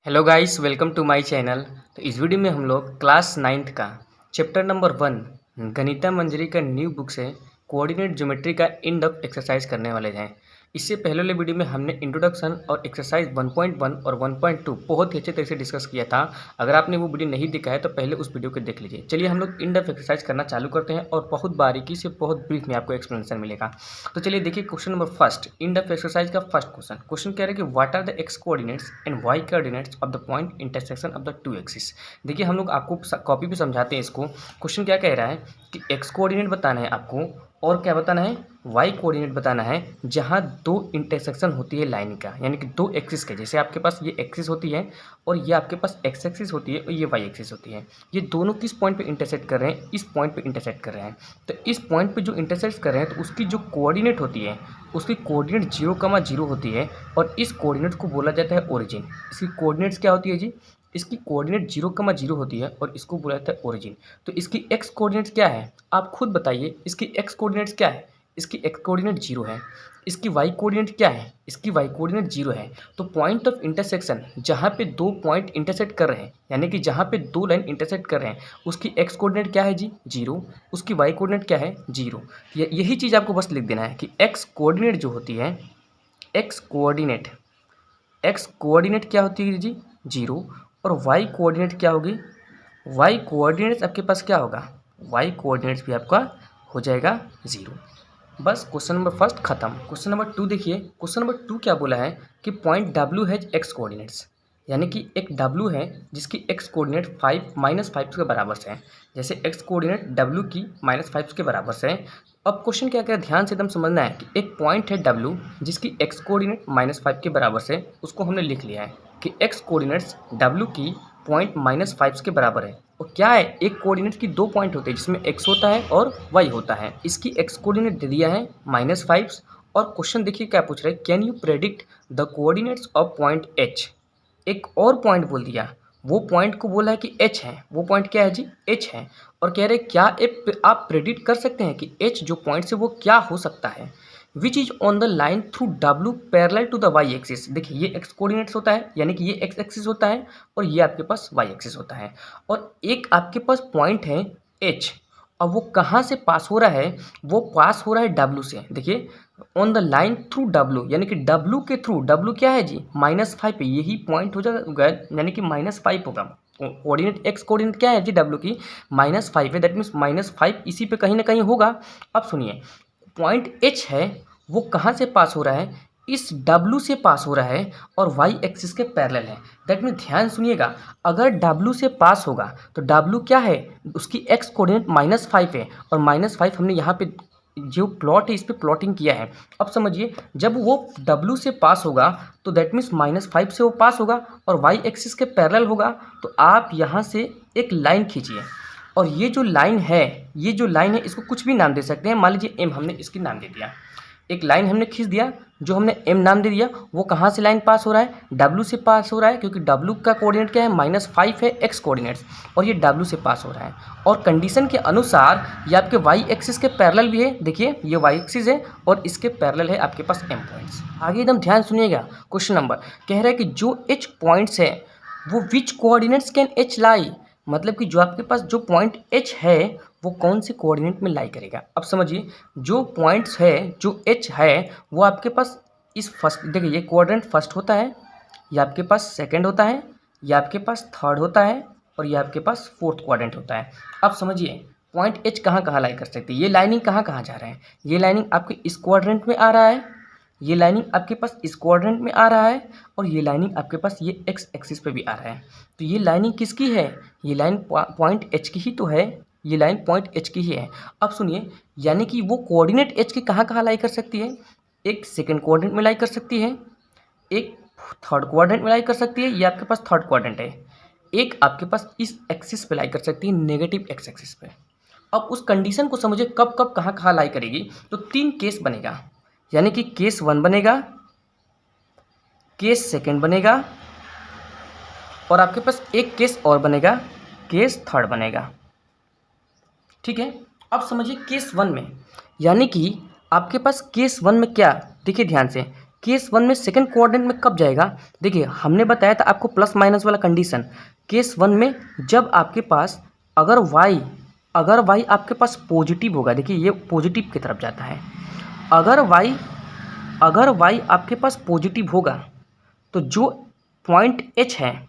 Hello guys, welcome to my channel. तो इस video में हम लोग क्लास 9th का चैप्टर नंबर 1 गणिता मंजरी का न्यू बुक से कोऑर्डिनेट ज्योमेट्री का इन डेप्थ एक्सरसाइज करने वाले हैं। इससे पहले वाले वीडियो में हमने इंट्रोडक्शन और एक्सरसाइज 1.1 और 1.2 बहुत ही अच्छे तरह से डिस्कस किया था। अगर आपने वो वीडियो नहीं देखा है तो पहले उस वीडियो को देख लीजिए। चलिए हम लोग इन डेप्थ एक्सरसाइज करना चालू करते हैं और बहुत बारीकी से बहुत ब्रीफ में आपको एक्सप्लेनेशन मिलेगा। तो चलिए देखिए question number first, in depth exercise का फर्स्ट क्वेश्चन कह रहा है कि what are the x coordinates and y coordinates of the point intersection of the two axis. देखिए हम लोग आपको कॉपी पे समझाते हैं इसको। क्वेश्चन क्या कह रहा है कि एक्स कोऑर्डिनेट बताना है आपको और क्या बताना है, वाई कोऑर्डिनेट बताना है, जहां दो इंटरसेक्शन होती है लाइन का, यानी कि दो एक्सिस के। जैसे आपके पास ये एक्सिस होती है और ये आपके पास एक्स एक्सिस होती है और ये वाई एक्सिस होती है। ये दोनों किस पॉइंट पे इंटरसेक्ट कर रहे हैं, इस पॉइंट पे इंटरसेक्ट कर रहे हैं। तो इस पॉइंट पे जो इंटरसेक्ट कर रहे हैं तो उसकी जो कोऑर्डिनेट होती है उसकी कोऑर्डिनेट 0,0 होती है और इस कोऑर्डिनेट को बोला जाता है ओरिजिन। इसकी कोऑर्डिनेट्स क्या होती है जी, इसकी कोऑर्डिनेट 0,0 होती है और इसको बोला जाता है ओरिजिन। तो इसकी एक्स कोऑर्डिनेट्स क्या है, आप खुद बताइए। इसकी एक्स कोऑर्डिनेट्स क्या है, इसकी एक्स कोऑर्डिनेट 0 है। इसकी वाई कोऑर्डिनेट क्या है, इसकी वाई कोऑर्डिनेट 0 है। तो पॉइंट ऑफ इंटरसेक्शन जहाँ पे दो पॉइंट इंटरसेक्ट कर रहे हैं, यानी कि जहाँ पे दो लाइन इंटरसेक्ट कर रहे हैं, उसकी एक्स कोऑर्डिनेट क्या है जी, 0। उसकी वाई कोऑर्डिनेट क्या है, 0। यही चीज़ आपको बस लिख देना है कि एक्स कोऑर्डिनेट जो होती है, एक्स कोऑर्डिनेट क्या होती है जी, 0। और वाई कोऑर्डिनेट क्या होगी, वाई कोऑर्डिनेट्स आपके पास क्या होगा, वाई कोऑर्डिनेट्स भी आपका हो जाएगा 0। बस क्वेश्चन नंबर फर्स्ट खत्म। क्वेश्चन नंबर 2 देखिए। क्वेश्चन नंबर 2 क्या बोला है कि point W has x coordinates, यानी कि एक W है जिसकी एक्स कोऑर्डिनेट 5 के बराबर से है। जैसे एक्स कोऑर्डिनेट W की -5 के बराबर से है। अब क्वेश्चन क्या कह, ध्यान से एकदम समझना है कि एक पॉइंट है W जिसकी एक्स कोऑर्डिनेट -5 के बराबर से, उसको हमने लिख लिया है कि एक्स कोऑर्डिनेट्स W की पॉइंट -5 के बराबर है। और क्या है, एक कोऑर्डिनेट की दो पॉइंट होते हैं जिसमें x होता है और y होता है। इसकी x कोऑर्डिनेट दे दिया है -5। और क्वेश्चन देखिए क्या पूछ रहा है, can you predict the coordinates of point h। एक और पॉइंट बोल दिया, वो पॉइंट को बोला है कि h है। वो पॉइंट क्या है जी, h है। और कह रहे क्या आप प्रेडिक्ट कर सकते हैं कि h जो पॉइंट से वो क्या हो सकता है, which is on the line through W parallel to the y axis. देखिए ये एक्स कोऑर्डिनेट्स होता है, यानी कि ये एक्स एक्सिस होता है और ये आपके पास वाई एक्सिस होता है। और एक आपके पास पॉइंट है H, अब वो कहाँ से पास हो रहा है, वो पास हो रहा है W से। देखिए on the line through W, यानी कि W के थ्रू, W क्या है जी, -5 है। यही पॉइंट हो जाएगा, यानी कि -5 होगा। कोऑर्डिनेट एक्स कोऑर्डिनेट क्या है जी, W की -5 है, दैट मीन्स -5 इसी पे कहीं ना कहीं होगा। अब सुनिए, पॉइंट H है वो कहाँ से पास हो रहा है, इस W से पास हो रहा है और y एक्सिस के पैरेलल है। दैट मीन ध्यान सुनिएगा, अगर W से पास होगा तो W क्या है, उसकी x कोऑर्डिनेट -5 है और -5 हमने यहाँ पे जो प्लॉट है इस पर प्लॉटिंग किया है। अब समझिए, जब वो W से पास होगा तो दैट मीन्स -5 से वो पास होगा और y एक्सिस के पैरेलल होगा। तो आप यहाँ से एक लाइन खींचिए और ये जो लाइन है, ये जो लाइन है इसको कुछ भी नाम दे सकते हैं। मान लीजिए M हमने इसकी नाम दे दिया, एक लाइन हमने खींच दिया, जो हमने M नाम दे दिया। वो कहाँ से लाइन पास हो रहा है, W से पास हो रहा है, क्योंकि W का कोऑर्डिनेट क्या है, -5 है एक्स कोऑर्डिनेट्स, और ये W से पास हो रहा है। और कंडीशन के अनुसार ये आपके y एक्सिस के पैरेलल भी है। देखिए ये y एक्सिस है और इसके पैरेलल है आपके पास M पॉइंट्स। आगे एकदम ध्यान सुनिएगा, क्वेश्चन नंबर कह रहा है कि जो H पॉइंट्स है वो विच कोऑर्डिनेट्स कैन H लाई, मतलब कि जो आपके पास जो पॉइंट H है वो कौन से कोऑर्डिनेट में लाई करेगा। अब समझिए, जो पॉइंट्स है, जो H है वो आपके पास इस फर्स्ट, देखिए ये कोऑर्डिनेट फर्स्ट होता है, ये आपके पास सेकंड होता है, ये आपके पास थर्ड होता है और ये आपके पास फोर्थ कोऑर्डिनेट होता है। अब समझिए पॉइंट H कहाँ कहाँ लाई कर सकते हैं, ये लाइनिंग कहाँ कहाँ जा रहा है, ये लाइनिंग आपके इस कोऑर्डिनेट में आ रहा है, ये लाइनिंग आपके पास इस कोऑर्डिनेट में आ रहा है और ये लाइनिंग आपके पास ये एक्स एक्सिस पे भी आ रहा है। तो ये लाइनिंग किसकी है, ये लाइन पॉइंट H की ही तो है, ये लाइन पॉइंट H की ही है। अब सुनिए, यानी कि वो कोऑर्डिनेट H के कहाँ कहाँ लाई कर सकती है, एक सेकंड कोऑर्डिनेट में लाई कर सकती है, एक थर्ड कोऑर्डिनेट में लाई कर सकती है, ये आपके पास थर्ड कोऑर्डिनेट है, एक आपके पास इस एक्सिस पे लाई कर सकती है, नेगेटिव एक्स एक्सिस पे। अब उस कंडीशन को समझिए कब कब कहाँ कहाँ लाई करेगी। तो 3 केस बनेगा, यानी कि केस 1 बनेगा, केस सेकंड बनेगा और आपके पास एक केस और बनेगा, केस थर्ड बनेगा। ठीक है, अब समझिए केस 1 में, यानी कि आपके पास केस 1 में क्या, देखिए ध्यान से, केस 1 में सेकंड कोऑर्डिनेट में कब जाएगा? देखिए हमने बताया था आपको प्लस माइनस वाला कंडीशन। केस 1 में जब आपके पास अगर y आपके पास पॉजिटिव होगा, देखिए ये पॉजिटिव की तरफ जाता है। अगर y आपके पास पॉजिटिव होगा तो जो पॉइंट h है,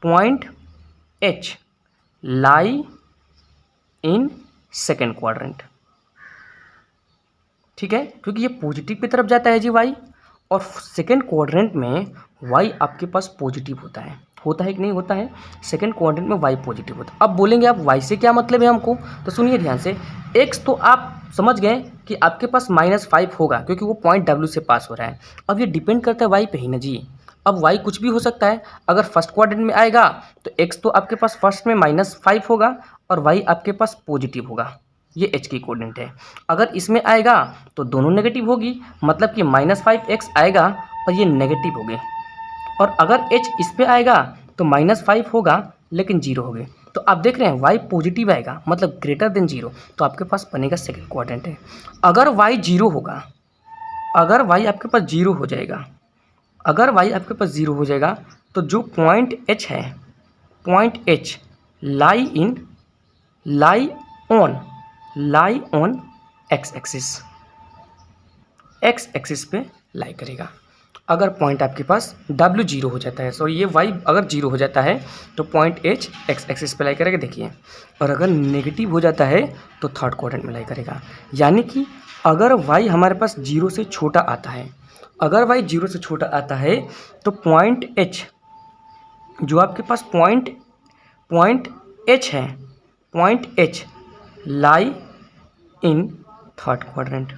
point h lie in second quadrant, ठीक है, क्योंकि ये पॉजिटिव की तरफ जाता है जी y, और सेकेंड क्वाड्रेंट में y आपके पास पॉजिटिव होता है कि नहीं होता है? सेकेंड क्वाड्रेंट में y पॉजिटिव होता है। अब बोलेंगे आप y से क्या मतलब है हमको, तो सुनिए ध्यान से। x तो आप समझ गए कि आपके पास -5 होगा क्योंकि वो पॉइंट w से पास हो रहा है। अब ये डिपेंड करता है y पे ही ना जी। अब y कुछ भी हो सकता है। अगर फर्स्ट क्वाड्रेंट में आएगा तो x तो आपके पास फर्स्ट में -5 होगा और y आपके पास पॉजिटिव होगा, ये h की कोऑर्डिनेट है। अगर इसमें आएगा तो दोनों नेगेटिव होगी, मतलब कि -5x आएगा और ये नेगेटिव होगी। और अगर h इस पे आएगा तो -5 होगा लेकिन 0 होगी। तो आप देख रहे हैं y पॉजिटिव आएगा मतलब ग्रेटर देन 0, तो आपके पास बनेगा सेकंड क्वाड्रेंट है। अगर y 0 होगा, अगर y आपके पास 0 हो जाएगा, अगर y आपके पास 0 हो जाएगा तो जो पॉइंट h है, point h lie on x axis पे लाई करेगा। अगर पॉइंट आपके पास w 0 हो जाता है, सॉरी ये y अगर 0 हो जाता है तो पॉइंट h x एक्सिस पे लाई करेगा, देखिए। और अगर नेगेटिव हो जाता है तो थर्ड क्वाड्रेंट में लाई करेगा। यानी कि अगर y हमारे पास 0 से छोटा आता है, अगर y 0 से छोटा आता है तो पॉइंट h, जो आपके पास पॉइंट h है, point h lie in third quadrant.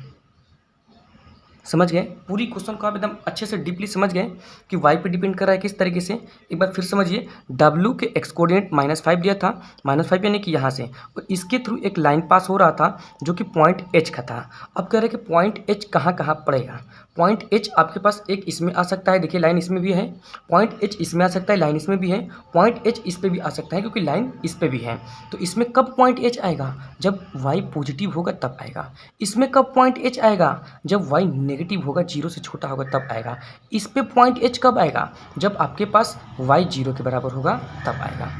समझ गए? पूरी क्वेश्चन को आप एकदम अच्छे से डीपली समझ गए कि y पे डिपेंड कर रहा है किस तरीके से। एक बार फिर समझिए, w के x कोऑर्डिनेट -5 दिया था, -5 यानी कि यहाँ से, और इसके थ्रू एक लाइन पास हो रहा था जो कि पॉइंट h का था। अब कह रहे हैं कि पॉइंट h कहाँ पड़ेगा। पॉइंट h आपके पास एक इसमें आ सकता है, देखिए लाइन इसमें भी है, पॉइंट h इसमें आ सकता है, लाइन इसमें भी है, पॉइंट h इस पे भी आ सकता है क्योंकि लाइन इस पे भी है। तो इसमें कब पॉइंट h आएगा? जब y पॉजिटिव होगा तब आएगा। इसमें कब पॉइंट h आएगा? जब y नेगेटिव होगा, 0 से छोटा होगा तब आएगा। इस पे पॉइंट h कब आएगा? जब आपके पास y 0 के बराबर होगा तब आएगा।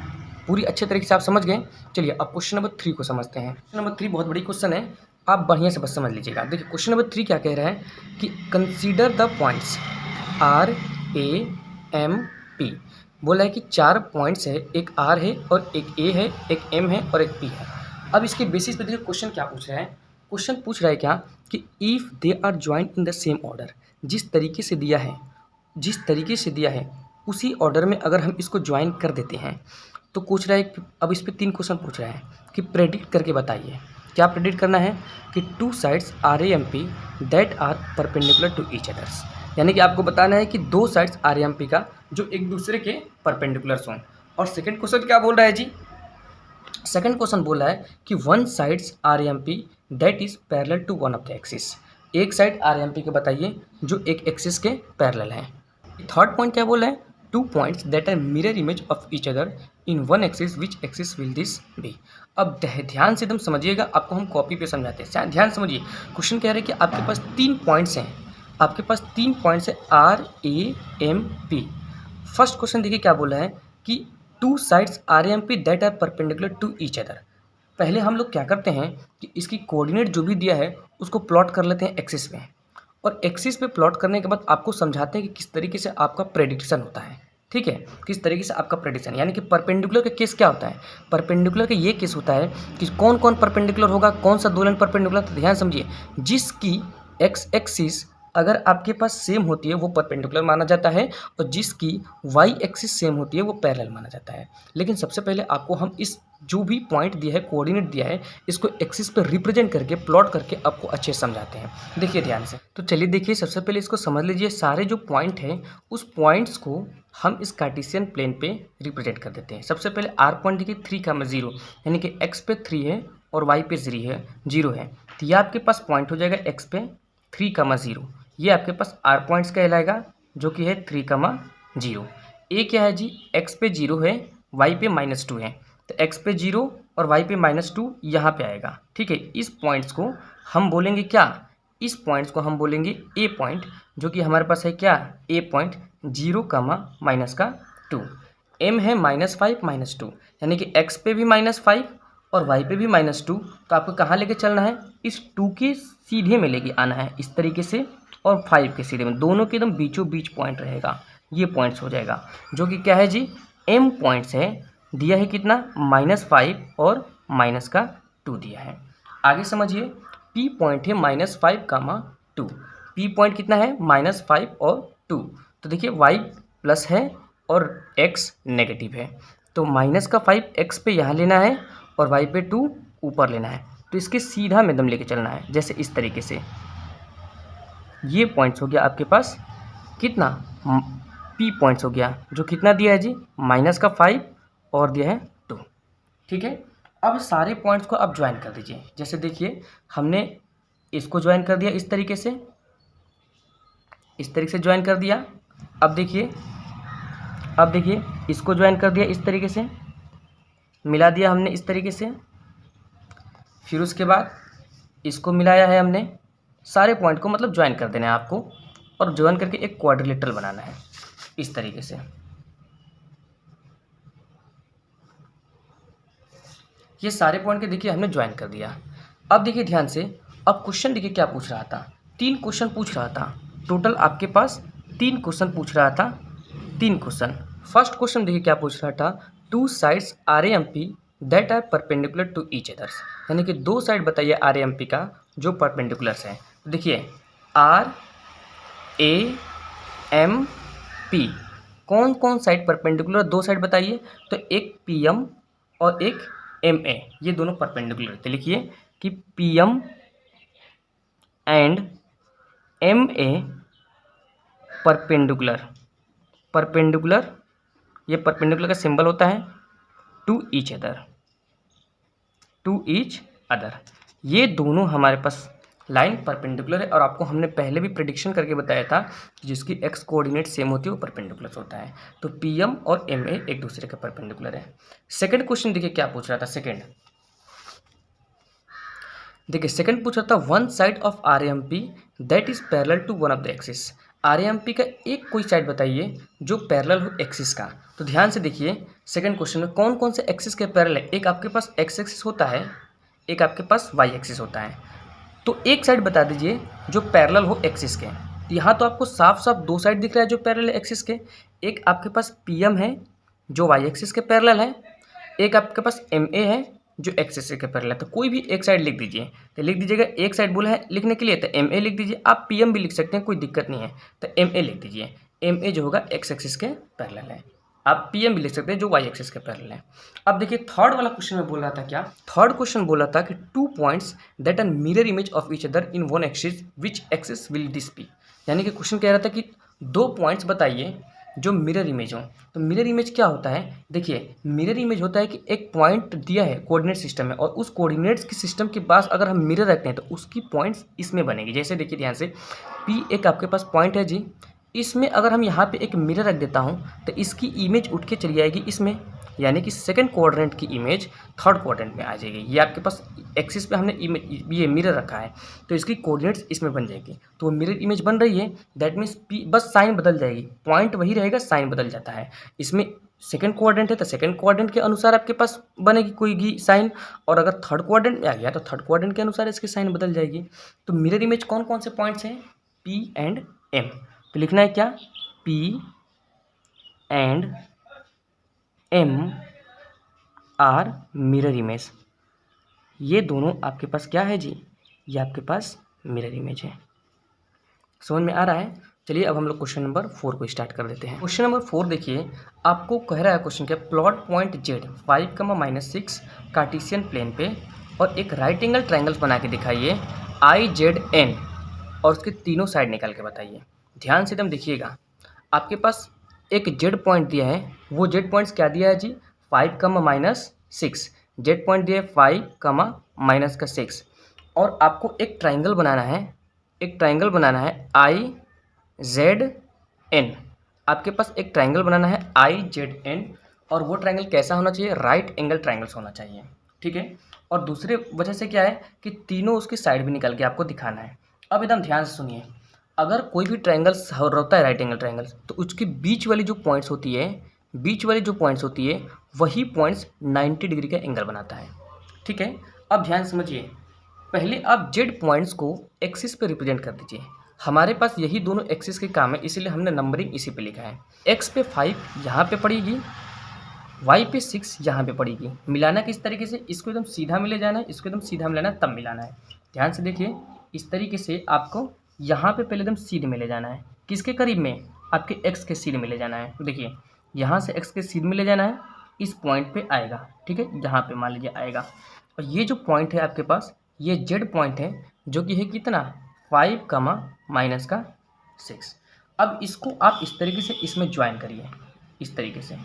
पूरी अच्छे तरीके से आप समझ गए। चलिए अब क्वेश्चन नंबर 3 को समझते हैं। क्वेश्चन नंबर 3 बहुत बड़ी क्वेश्चन है, आप बढ़िया से बस समझ लीजिएगा। देखिए क्वेश्चन नंबर 3 क्या कह रहा है कि consider the points R, A, M, P। बोला है कि 4 पॉइंट्स है, एक R है और एक A है, एक M है और एक P है। अब इसके बेसिस पे देखिए क्वेश्चन क्या पूछ रहा है। क्वेश्चन पूछ रहा है क्या कि if they are joint in the same order, जिस तरीके से दिया है उसी ऑर्डर में अगर हम इसको ज्वाइन कर देते हैं तो पूछ रहा है कि अब इस पर 3 क्वेश्चन पूछ रहा है कि प्रेडिक्ट करके बताइए। क्या प्रेडिक्ट करना है कि 2 sides RAMP that are perpendicular to each others, यानी कि आपको बताना है कि 2 साइड्स RAMP का जो एक दूसरे के परपेंडिकुलर्स हों। और सेकंड क्वेश्चन क्या बोल रहा है जी? सेकंड क्वेश्चन बोल रहा है कि 1 sides RAMP that is parallel to one of the axis, एक साइड RAMP के बताइए जो एक एक्सिस के पैरेलल है। थर्ड पॉइंट क्या बोल रहा है? 2 points that are mirror image of each other in one axis, which axis will this be. अब ध्यान से एकदम समझिएगा, आपको हम कॉपी पे समझाते हैं, ध्यान समझिए। क्वेश्चन कह रहे हैं कि आपके पास 3 पॉइंट्स हैं, आपके पास 3 पॉइंट्स है RAMP। फर्स्ट क्वेश्चन देखिए क्या बोला है कि 2 sides RAMP that are perpendicular to each other. पहले हम लोग क्या करते हैं कि इसकी कोऑर्डिनेट जो भी दिया है उसको प्लॉट कर लेते हैं एक्सिस में, और एक्सिस पे प्लॉट करने के बाद आपको समझाते हैं कि किस तरीके से आपका प्रेडिक्शन होता है। ठीक है, किस तरीके से आपका प्रेडिक्शन, यानी कि परपेंडिकुलर का केस क्या होता है। परपेंडिकुलर का ये केस होता है कि कौन कौन परपेंडिकुलर होगा, कौन सा 2 लाइन परपेंडिकुलर। तो ध्यान समझिए, जिसकी एक्स एक्सिस अगर आपके पास सेम होती है वो परपेंडिकुलर माना जाता है, और जिसकी वाई एक्सिस सेम होती है वो पैरेलल माना जाता है। लेकिन सबसे पहले आपको हम इस जो भी पॉइंट दिया है, कोऑर्डिनेट दिया है, इसको एक्सिस पर रिप्रेजेंट करके प्लॉट करके आपको अच्छे से समझाते हैं। देखिए ध्यान से, तो चलिए देखिए, सबसे पहले इसको समझ लीजिए। सारे जो पॉइंट हैं उस पॉइंट्स को हम इस कार्टेशियन प्लेन पे रिप्रेजेंट कर देते हैं। सबसे पहले आर पॉइंट देखिए 3,0, यानी कि एक्स पे 3 है और वाई पे 0 है। तो ये आपके पास पॉइंट हो जाएगा एक्स पे 3,0, ये आपके पास आर पॉइंट्स कहलाएगा जो कि है 3,0। ए क्या है जी? एक्स पे 0 है, वाई पे -2 है, तो एक्स पे 0 और वाई पे -2 यहाँ पे आएगा। ठीक है, इस पॉइंट्स को हम बोलेंगे क्या? इस पॉइंट्स को हम बोलेंगे ए पॉइंट, जो कि हमारे पास है क्या, ए पॉइंट 0 कामा माइनस का 2, एम है -5 -2, यानी कि एक्स पे भी -5 और वाई पे भी -2। तो आपको कहाँ लेके चलना है, इस 2 के सीधे में लेके आना है इस तरीके से, और 5 के सीधे में, दोनों के एकदम बीचों बीच पॉइंट रहेगा, ये पॉइंट्स हो जाएगा, जो कि क्या है जी, एम पॉइंट्स है, दिया है कितना, -5 और माइनस का 2 दिया है। आगे समझिए, पी पॉइंट है -5 कामा 2, पी पॉइंट कितना है, -5 और 2। तो देखिए वाई प्लस है और x नेगेटिव है, तो -5 x पे यहाँ लेना है और y पे 2 ऊपर लेना है। तो इसके सीधा में दम लेके चलना है, जैसे इस तरीके से। ये पॉइंट्स हो गया आपके पास कितना, p पॉइंट्स हो गया, जो कितना दिया है जी, -5 और दिया है 2। ठीक है, अब सारे पॉइंट्स को आप ज्वाइन कर दीजिए। जैसे देखिए, हमने इसको ज्वाइन कर दिया इस तरीके से, इस तरीके से ज्वाइन कर दिया। अब देखिए इसको ज्वाइन कर दिया इस तरीके से, मिला दिया हमने इस तरीके से, फिर उसके बाद इसको मिलाया है हमने। सारे पॉइंट को मतलब ज्वाइन कर देना है आपको, और ज्वाइन करके एक क्वाड्रिलेटरल बनाना है इस तरीके से। ये सारे पॉइंट के देखिए हमने ज्वाइन कर दिया। अब देखिए ध्यान से, अब क्वेश्चन देखिए क्या पूछ रहा था, 3 क्वेश्चन पूछ रहा था, टोटल आपके पास 3 क्वेश्चन पूछ रहा था, 3 क्वेश्चन। फर्स्ट क्वेश्चन देखिए क्या पूछ रहा था, 2 sides RAMP that are perpendicular to each others, यानी कि 2 साइड बताइए RAMP का जो परपेंडिकुलर्स हैं। देखिए RAMP कौन कौन साइड परपेंडिकुलर, 2 साइड बताइए, तो एक PM और एक MA, ये दोनों परपेंडिकुलर थे। लिखिए कि PM एंड MA परपेंडिकुलर, ये परपेंडिकुलर का सिंबल होता है टू ईच अदर, ये दोनों हमारे पास लाइन परपेंडिकुलर है। और आपको हमने पहले भी प्रेडिक्शन करके बताया था कि जिसकी एक्स कोऑर्डिनेट सेम होती है वो परपेंडिकुलर होता है। तो PM और MA एक दूसरे के परपेंडिकुलर है। सेकंड क्वेश्चन देखिए क्या पूछ रहा था, सेकंड पूछ रहा था, 1 side of RAMP that is parallel to one of the axis, RAMP का एक कोई साइड बताइए जो पैरेलल हो एक्सिस का। तो ध्यान से देखिए, सेकंड क्वेश्चन में कौन कौन से एक्सिस के पैरेलल है, एक आपके पास एक्स एक्सिस होता है, एक आपके पास वाई एक्सिस होता है। तो एक साइड बता दीजिए जो पैरेलल हो एक्सिस के। तो यहाँ तो आपको साफ साफ 2 साइड दिख रहा है जो पैरेलल है एक्सिस के, एक आपके पास PM है जो वाई एक्सिस के पैरेलल है, एक आपके पास MA है जो एक्स एक्सिस के पैरेलल है। तो कोई भी एक साइड लिख दीजिए, तो लिख दीजिएगा, एक साइड बोला है लिखने के लिए तो MA लिख दीजिए, आप PM भी लिख सकते हैं, कोई दिक्कत नहीं है। तो MA लिख दीजिए, MA जो होगा एक्स एक्सिस के पैरेलल है। आप PM भी लिख सकते हैं जो वाई एक्सिस के पैरेलल है। अब देखिए थर्ड वाला क्वेश्चन में बोल रहा था क्या, थर्ड क्वेश्चन बोला था कि 2 points that are mirror image of each other in one axis, which axis will this be, यानी कि क्वेश्चन कह रहा था कि 2 पॉइंट्स बताइए जो मिरर इमेज हो। तो मिरर इमेज क्या होता है, देखिए मिरर इमेज होता है कि एक पॉइंट दिया है कोऑर्डिनेट सिस्टम में, और उस कोऑर्डिनेट्स के सिस्टम के पास अगर हम मिरर रखते हैं तो उसकी पॉइंट्स इसमें बनेगी। जैसे देखिए ध्यान से, P एक आपके पास पॉइंट है जी, इसमें अगर हम यहाँ पे एक मिरर रख देता हूँ तो इसकी इमेज उठ के चली आएगी इसमें, यानी कि सेकंड कोऑर्डिनेट की इमेज थर्ड कोऑर्डिनेट में आ जाएगी। ये आपके पास एक्सिस पे हमने ये मिरर रखा है तो इसकी कोऑर्डिनेट्स इसमें बन जाएगी, तो वो मिरर इमेज बन रही है। दैट मीन्स P बस साइन बदल जाएगी, पॉइंट वही रहेगा, साइन बदल जाता है। इसमें सेकंड कोऑर्डिनेट है तो सेकंड कोऑर्डिनेट के अनुसार आपके पास बनेगी कोई साइन, और अगर थर्ड कोऑर्डिनेट में आ गया तो थर्ड कोऑर्डिनेट के अनुसार इसकी साइन बदल जाएगी। तो मिरर इमेज कौन कौन से पॉइंट्स हैं, P एंड M। तो लिखना है क्या, P and M are mirror image, ये दोनों आपके पास क्या है जी, ये आपके पास मिरर इमेज है। समझ में आ रहा है। चलिए अब हम लोग क्वेश्चन नंबर 4 को स्टार्ट कर देते हैं। क्वेश्चन नंबर 4 देखिए, आपको कह रहा है क्वेश्चन क्या, plot point Z 5, Cartesian plane पे और एक राइट एंगल ट्रायंगल्स बना के दिखाइए IZN, और उसके तीनों साइड निकाल के बताइए। ध्यान से एकदम देखिएगा, आपके पास एक Z पॉइंट दिया है, वो Z पॉइंट्स क्या दिया है जी, 5, -6, Z पॉइंट दिया है 5, -6, और आपको एक ट्राइंगल बनाना है, IZN। आपके पास एक ट्राइंगल बनाना है IZN, और वो ट्राइंगल कैसा होना चाहिए, राइट एंगल ट्राइंगल्स होना चाहिए, ठीक है। और दूसरे वजह से क्या है कि तीनों उसकी साइड भी निकल के आपको दिखाना है। अब एकदम ध्यान से सुनिए, अगर कोई भी ट्रायंगल्स होता है राइट एंगल ट्रायंगल, तो उसकी बीच वाली जो पॉइंट्स होती है वही पॉइंट्स 90 डिग्री का एंगल बनाता है। ठीक है, अब ध्यान समझिए, पहले आप जेड पॉइंट्स को एक्सिस पे रिप्रेजेंट कर दीजिए। हमारे पास यही दोनों एक्सिस के काम है, इसीलिए हमने नंबरिंग इसी पे लिखा है। एक्स पे 5 यहाँ पे पड़ेगी, वाई पे 6 यहाँ पे पड़ेगी। मिलाना किस तरीके से, इसको एकदम सीधा मिले जाना है, इसको एकदम सीधा मिलाना है, तब मिलाना है। ध्यान से देखिए, इस तरीके से आपको यहाँ पे पहले एकदम सीधे मिले जाना है। किसके करीब में, आपके एक्स के सीधे मिले जाना है। देखिए यहाँ से एक्स के सीधे मिले जाना है, इस पॉइंट पे आएगा। ठीक है, यहाँ पे मान लीजिए आएगा। और ये जो पॉइंट है आपके पास, ये जेड पॉइंट है, जो कि है कितना 5 कमा माइनस का 6। अब इसको आप इस तरीके से इसमें ज्वाइन करिए, इस तरीके से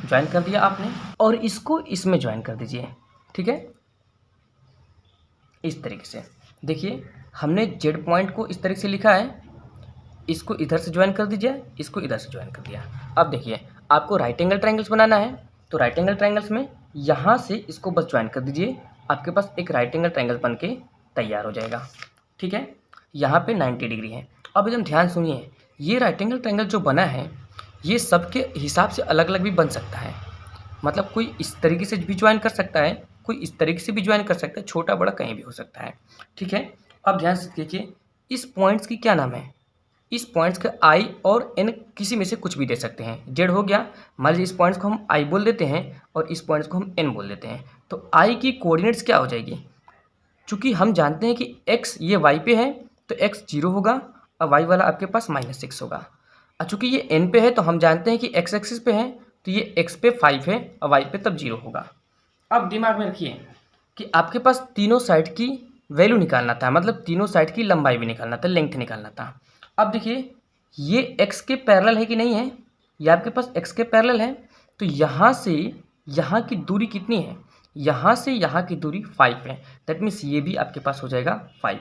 ज्वाइन कर दिया आपने, और इसको इसमें ज्वाइन कर दीजिए। ठीक है, इस तरीके से देखिए हमने जेड पॉइंट को इस तरीके से लिखा है, इसको इधर से ज्वाइन कर दीजिए, इसको इधर से ज्वाइन कर दिया। अब देखिए आपको राइट एंगल ट्रायंगल्स बनाना है, तो राइट एंगल ट्रायंगल्स में यहाँ से इसको बस ज्वाइन कर दीजिए, आपके पास एक राइट एंगल ट्रायंगल बन के तैयार हो जाएगा। ठीक है, यहाँ पे 90 डिग्री है। अब एकदम ध्यान सुनिए, ये राइट एंगल ट्रायंगल जो बना है, ये सबके हिसाब से अलग अलग भी बन सकता है। मतलब कोई इस तरीके से भी ज्वाइन कर सकता है, कोई इस तरीके से भी ज्वाइन कर सकता है, छोटा बड़ा कहीं भी हो सकता है। ठीक है, अब ध्यान से देखिए, इस पॉइंट्स की क्या नाम है, इस पॉइंट्स का आई और एन किसी में से कुछ भी दे सकते हैं। जेड हो गया, मान लीजिए इस पॉइंट्स को हम आई बोल देते हैं और इस पॉइंट्स को हम एन बोल देते हैं। तो आई की कोऑर्डिनेट्स क्या हो जाएगी, चूँकि हम जानते हैं कि एक्स ये वाई पे है तो एक्स 0 होगा और वाई वाला आपके पास -6 होगा। और चूँकि ये एन पे है तो हम जानते हैं कि एक्स एक्सिस पे है तो ये एक्स पे 5 है और वाई पे तब 0 होगा। अब दिमाग में रखिए कि आपके पास तीनों साइड की वैल्यू निकालना था, मतलब तीनों साइड की लंबाई भी निकालना था, लेंथ निकालना था। अब देखिए ये x के पैरेलल है कि नहीं है, ये आपके पास x के पैरेलल है, तो यहाँ से यहाँ की दूरी कितनी है, यहाँ से यहाँ की दूरी 5 है। दैट मीन्स ये भी आपके पास हो जाएगा 5।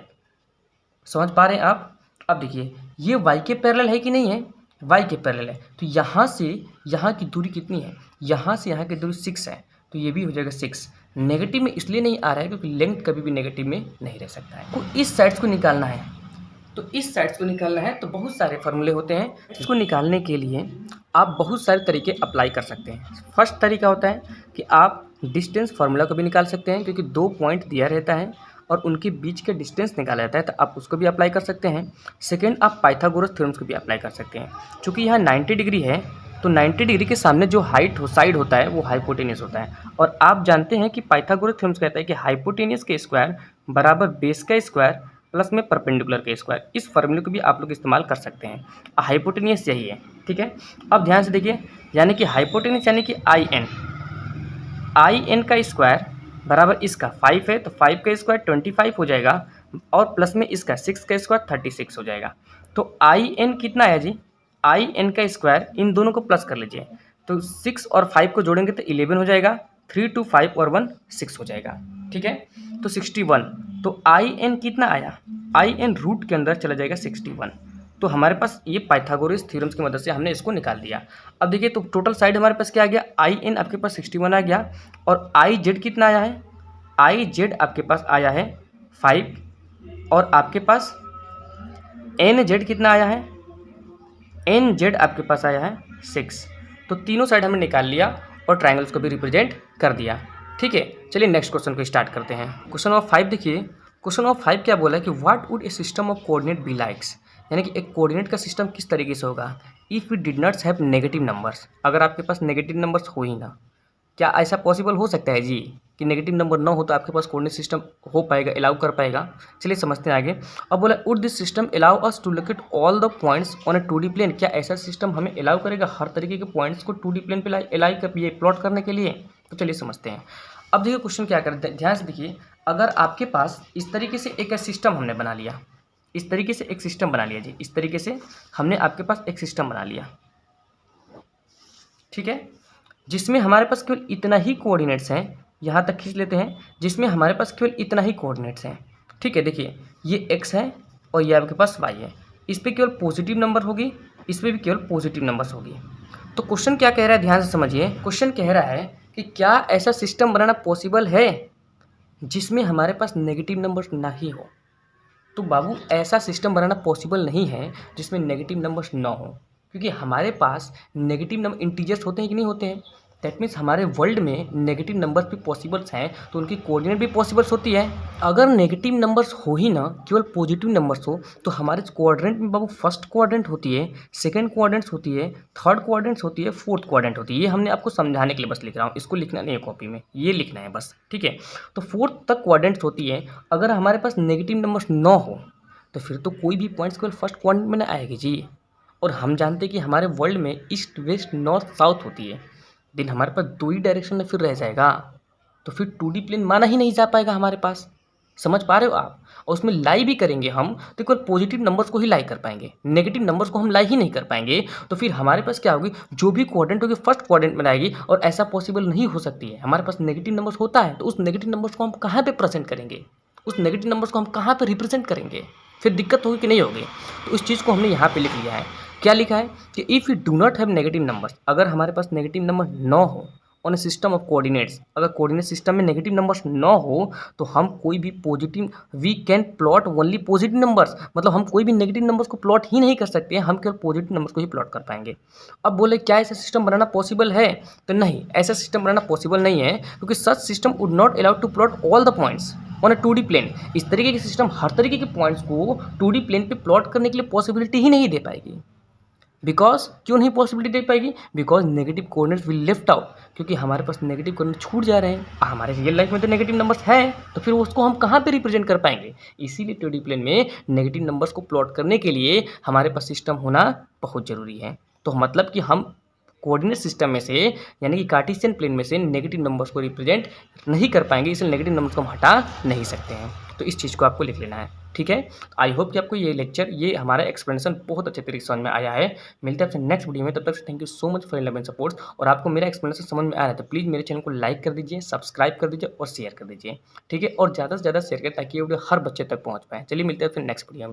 समझ पा रहे हैं आप। अब देखिए ये y के पैरेलल है कि नहीं है, y के पैरेलल है, तो यहाँ से यहाँ की दूरी कितनी है, यहाँ से यहाँ की दूरी 6 है, तो ये भी हो जाएगा 6। नेगेटिव में इसलिए नहीं आ रहा है क्योंकि लेंथ कभी भी नेगेटिव में नहीं रह सकता है। तो इस साइड्स को निकालना है, तो इस साइड्स को निकालना है, तो बहुत सारे फॉर्मूले होते हैं। इसको निकालने के लिए आप बहुत सारे तरीके अप्लाई कर सकते हैं। फर्स्ट तरीका होता है कि आप डिस्टेंस फार्मूला को भी निकाल सकते हैं, क्योंकि 2 पॉइंट दिया रहता है और उनके बीच के डिस्टेंस निकाला जाता है, तो आप उसको भी अप्लाई कर सकते हैं। सेकेंड, आप पाइथागोरस थ्योरम्स को भी अप्लाई कर सकते हैं। चूँकि यहाँ 90 डिग्री है तो 90 डिग्री के सामने जो साइड होता है वो हाइपोटेनियस होता है, और आप जानते हैं कि पाइथागोरस थ्योरम्स कहता है कि हाइपोटेनियस के स्क्वायर बराबर बेस का स्क्वायर प्लस में परपेंडिकुलर के स्क्वायर। इस फॉर्मूले को भी आप लोग इस्तेमाल कर सकते हैं। हाइपोटेनियस यही है। ठीक है, अब ध्यान से देखिए, यानी कि हाइपोटेनियस यानी कि आई एन का स्क्वायर बराबर इसका 5 है, तो 5 का स्क्वायर 25 हो जाएगा और प्लस में इसका 6 का स्क्वायर 36 हो जाएगा। तो आई एन कितना आया जी, आई एन का स्क्वायर, इन दोनों को प्लस कर लीजिए, तो 6 और 5 को जोड़ेंगे तो 11 हो जाएगा, 3 2 5 और 1 6 हो जाएगा। ठीक है, तो 61। तो आई एन कितना आया, आई एन रूट के अंदर चला जाएगा 61। तो हमारे पास ये पाइथागोरस थ्योरम्स की मदद से हमने इसको निकाल दिया। अब देखिए तो टोटल साइड हमारे पास क्या आ गया, आई एन आपके पास 61 आ गया, और आई जेड कितना आया है, आई जेड आपके पास आया है 5, और आपके पास एन जेड कितना आया है, एन जेड आपके पास आया है 6। तो तीनों साइड हमने निकाल लिया और ट्रायंगल्स को भी रिप्रेजेंट कर दिया। ठीक है, चलिए नेक्स्ट क्वेश्चन को स्टार्ट करते हैं। क्वेश्चन नंबर 5 देखिए, क्वेश्चन नंबर 5 क्या बोला है कि what would a system of coordinate be likes, यानी कि एक कोऑर्डिनेट का सिस्टम किस तरीके से होगा if we did not have negative numbers, अगर आपके पास नेगेटिव नंबर्स हो ही ना। क्या ऐसा पॉसिबल हो सकता है जी कि नेगेटिव नंबर ना हो तो आपके पास कोऑर्डिनेट सिस्टम हो पाएगा, अलाउ कर पाएगा। चलिए समझते हैं आगे। अब बोला would this system allow us to locate all the points on a 2D plane, क्या ऐसा सिस्टम हमें अलाउ करेगा हर तरीके के पॉइंट्स को 2D प्लेन पे अलाउ कर ये प्लॉट करने के लिए। तो चलिए समझते हैं। अब देखिए क्वेश्चन क्या करते हैं, ध्यान से देखिए, अगर आपके पास इस तरीके से एक सिस्टम हमने बना लिया, इस तरीके से एक सिस्टम बना लिया जी, इस तरीके से हमने आपके पास एक सिस्टम बना लिया, ठीक है, जिसमें हमारे पास केवल इतना ही कोऑर्डिनेट्स हैं, यहाँ तक खींच लेते हैं, जिसमें हमारे पास केवल इतना ही कोऑर्डिनेट्स हैं। ठीक है, देखिए ये x है और ये आपके पास y है, इस पर केवल पॉजिटिव नंबर होगी, इस पर भी केवल पॉजिटिव नंबर्स होगी। तो क्वेश्चन क्या कह रहा है, ध्यान से समझिए। क्वेश्चन कह रहा है कि क्या ऐसा सिस्टम बनाना पॉसिबल है जिसमें हमारे पास नेगेटिव नंबर्स ना ही हो। तो बाबू ऐसा सिस्टम बनाना पॉसिबल नहीं है जिसमें नेगेटिव नंबर्स ना हो, क्योंकि हमारे पास नेगेटिव नंबर इंटीजर्स होते हैं कि नहीं होते हैं। दैट मीन्स हमारे वर्ल्ड में नेगेटिव नंबर्स भी पॉसिबल्स हैं, तो उनकी कोऑर्डिनेट भी पॉसिबल्स होती है। अगर नेगेटिव नंबर्स हो ही ना, केवल पॉजिटिव नंबर्स हो, तो हमारे कोऑर्डिनेट में बाबू फर्स्ट कोऑर्डिनेट होती है, सेकंड कोऑर्डिनेट्स होती है, थर्ड कोऑर्डिनेट्स होती है, फोर्थ कोऑर्डिनेट होती है। ये हमने आपको समझाने के लिए बस लिख रहा हूँ, इसको लिखना नहीं है कॉपी में, ये लिखना है बस, ठीक है। तो फोर्थ तक कोऑर्डिनेट्स होती है। अगर हमारे पास नेगेटिव नंबर्स ना हो तो फिर तो कोई भी पॉइंट्स केवल फर्स्ट क्वाड्रेंट में ना आएगी जी। और हम जानते हैं कि हमारे वर्ल्ड में ईस्ट वेस्ट नॉर्थ साउथ होती है, देन हमारे पास दो ही डायरेक्शन में फिर रह जाएगा, तो फिर 2D प्लेन माना ही नहीं जा पाएगा हमारे पास। समझ पा रहे हो आप। और उसमें लाई भी करेंगे हम तो केवल पॉजिटिव नंबर्स को ही लाई कर पाएंगे, नेगेटिव नंबर्स को हम लाई ही नहीं कर पाएंगे। तो फिर हमारे पास क्या होगी, जो भी कोऑर्डिनेट होगी फर्स्ट कोऑर्डिनेट में आएगी। और ऐसा पॉसिबल नहीं हो सकती है, हमारे पास नेगेटिव नंबर्स होता है तो उस नेगेटिव नंबर्स को हम कहाँ पे प्रेजेंट करेंगे, उस नेगेटिव नंबर्स को हम कहाँ पे रिप्रेजेंट करेंगे, फिर दिक्कत होगी कि नहीं होगी। तो उस चीज़ को हमने यहाँ पे लिख लिया है। क्या लिखा है कि if you do not have negative numbers, अगर हमारे पास नेगेटिव नंबर ना हो on a system of coordinates, अगर कोऑर्डिनेट सिस्टम में नेगेटिव नंबर्स ना हो तो हम कोई भी positive, we can plot only positive numbers, मतलब हम कोई भी नेगेटिव नंबर्स को प्लॉट ही नहीं कर सकते हैं, हम केवल पॉजिटिव नंबर्स को ही प्लॉट कर पाएंगे। अब बोले क्या ऐसा सिस्टम बनाना पॉसिबल है, तो नहीं, ऐसा सिस्टम बनाना पॉसिबल नहीं है, क्योंकि such system would not allowed to plot all the points on a 2D plane. इस तरीके के सिस्टम हर तरीके के पॉइंट्स को 2D प्लेन पे प्लॉट करने के लिए पॉसिबिलिटी ही नहीं दे पाएगी। बिकॉज क्यों नहीं पॉसिबिलिटी दे पाएगी, because negative coordinates will left out, क्योंकि हमारे पास नेगेटिव कोऑर्डिनेट छूट जा रहे हैं। हमारे रियल लाइफ में तो नेगेटिव नंबर्स हैं, तो फिर उसको हम कहाँ पे रिप्रेजेंट कर पाएंगे। इसीलिए 2D प्लेन में नेगेटिव नंबर्स को प्लॉट करने के लिए हमारे पास सिस्टम होना बहुत ज़रूरी है। तो मतलब कि हम कोऑर्डिनेट सिस्टम में से, यानी कि कार्टेशियन प्लेन में से नेगेटिव नंबर्स को रिप्रेजेंट नहीं कर पाएंगे, इसलिए नेगेटिव नंबर्स को हम हटा नहीं सकते हैं। तो इस चीज़ को आपको लिख लेना है, ठीक है। आई होप कि आपको ये लेक्चर, ये हमारा एक्सप्लेनेशन बहुत अच्छे तरीके से समझ में आया है। मिलते हैं आपसे नेक्स्ट वीडियो में, तब तक thank you so much for love and support. और आपको मेरा एक्सप्लेनेशन समझ में आ रहा है तो प्लीज़ मेरे चैनल को लाइक कर दीजिए, सब्सक्राइब कर दीजिए और शेयर कर दीजिए, ठीक है। और ज़्यादा से ज़्यादा शेयर करें ताकि ये वीडियो हर बच्चे तक पहुँच पाए। चलिए मिलते हैं फिर नेक्स्ट वीडियो में।